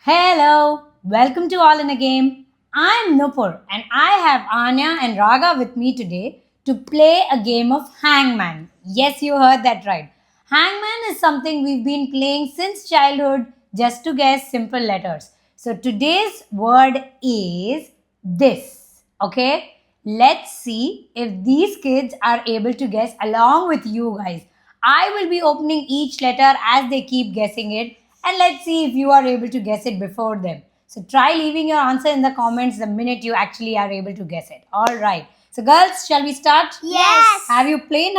Hello, welcome to All in a Game. I'm Nupur and I have Anya and Raga with me today to play a game of Hangman. Yes, you heard that right. Hangman is something we've been playing since childhood just to guess simple letters. So today's word is this. Okay, let's see if these kids are able to guess along with you guys. I will be opening each letter as they keep guessing it, and let's see if you are able to guess it before them. So try leaving your answer in the comments the minute you actually are able to guess it. All right. So girls, shall we start? Yes. Have you played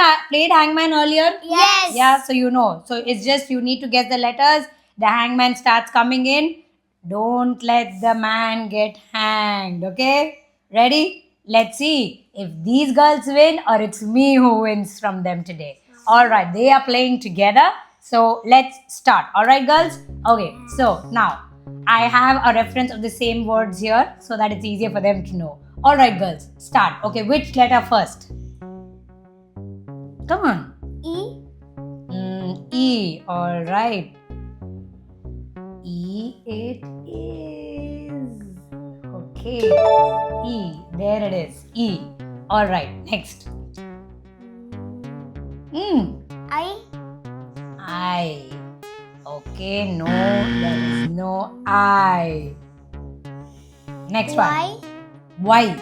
Hangman earlier? Yes. Yeah, so you know. So it's just you need to guess the letters. The hangman starts coming in. Don't let the man get hanged. Okay? Ready? Let's see if these girls win or it's me who wins from them today. All right, they are playing together. So let's start. All right, girls? Okay, so now I have a reference of the same words here so that it's easier for them to know. All right, girls, start. Okay, which letter first? Come on. E. E. All right. E it is. Okay. E. There it is. E. All right. Next. I. I. Okay. No, there is no I. Next one. Y. Y.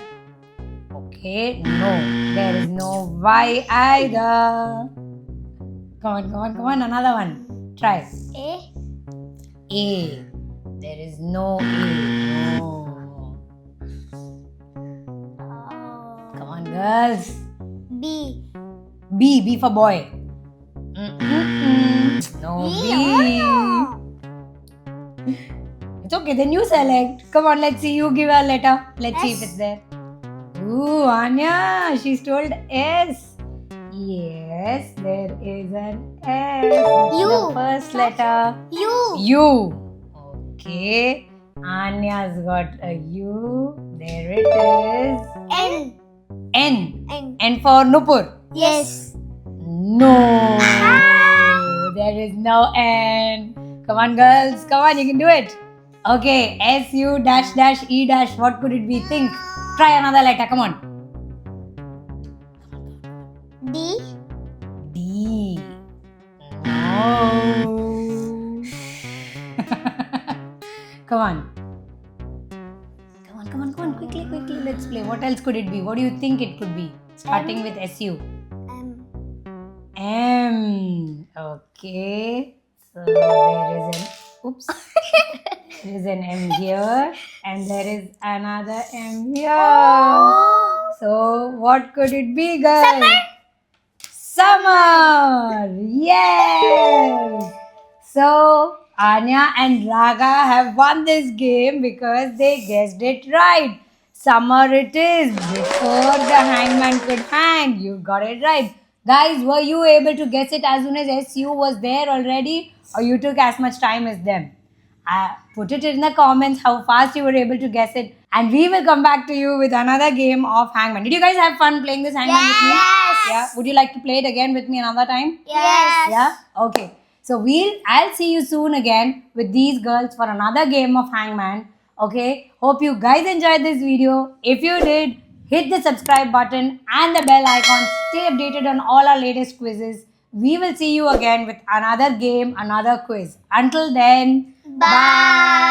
Okay. No, there is no Y either. Come on. Another one. Try. A. A. There is no A. No. Come on, girls. B. B. B for boy. No B. Oh, It's okay. Then you select. Come on, let's see. You give a letter. Let's see if S. it's there. Ooh, Anya. She's told S. Yes, there is an S. It's U. the first letter. U. U. Okay. Anya's got a U. There it is. N. N. N. N for Nupur. Yes. No. There is no N. Come on, girls. Come on, you can do it. Okay. S U dash dash E dash. What could it be? Think. Try another letter. Come on. D. D. No. Come on. Come on. Quickly. Let's play. What else could it be? What do you think it could be? Starting with SU. M. M. Okay. So there is an. Oops. There is an M here. And there is another M here. Oh. So what could it be, guys? Summer! Yes! So, Anya and Raga have won this game because they guessed it right. Summer it is, before the hangman could hang. You got it right. Guys, were you able to guess it as soon as SU was there already, or you took as much time as them? Put it in the comments how fast you were able to guess it, and we will come back to you with another game of Hangman. Did you guys have fun playing this Hangman with me? Yes. Yeah. Would you like to play it again with me another time? Yes. Yeah. Okay. So I'll see you soon again with these girls for another game of Hangman. Okay. Hope you guys enjoyed this video. If you did, hit the subscribe button and the bell icon. Stay updated on all our latest quizzes. We will see you again with another game, another quiz. Until then, Bye.